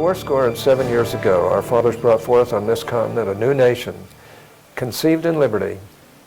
fourscore and 7 years ago, our fathers brought forth on this continent a new nation, conceived in liberty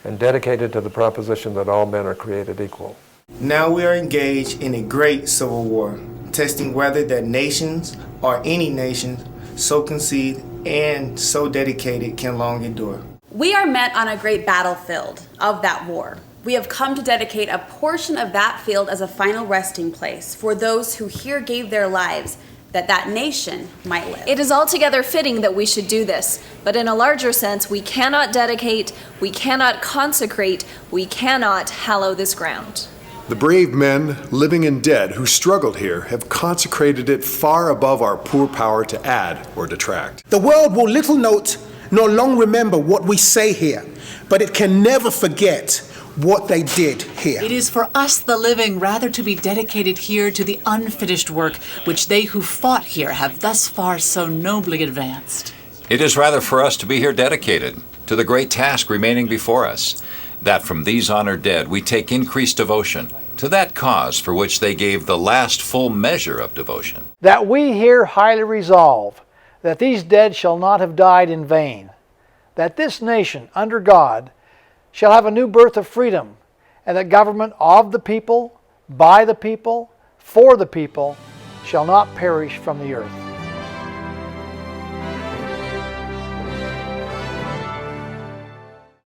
and dedicated to the proposition that all men are created equal. Now we are engaged in a great civil war, testing whether that nations or any nation so conceived and so dedicated can long endure. We are met on a great battlefield of that war. We have come to dedicate a portion of that field as a final resting place for those who here gave their lives that that nation might live. It is altogether fitting that we should do this, but in a larger sense, we cannot dedicate, we cannot consecrate, we cannot hallow this ground. The brave men, living and dead, who struggled here have consecrated it far above our poor power to add or detract. The world will little note nor long remember what we say here, but it can never forget what they did here. It is for us, the living, rather to be dedicated here to the unfinished work which they who fought here have thus far so nobly advanced. It is rather for us to be here dedicated to the great task remaining before us, that from these honored dead we take increased devotion to that cause for which they gave the last full measure of devotion. That we here highly resolve that these dead shall not have died in vain, that this nation under God shall have a new birth of freedom, and that government of the people, by the people, for the people, shall not perish from the earth.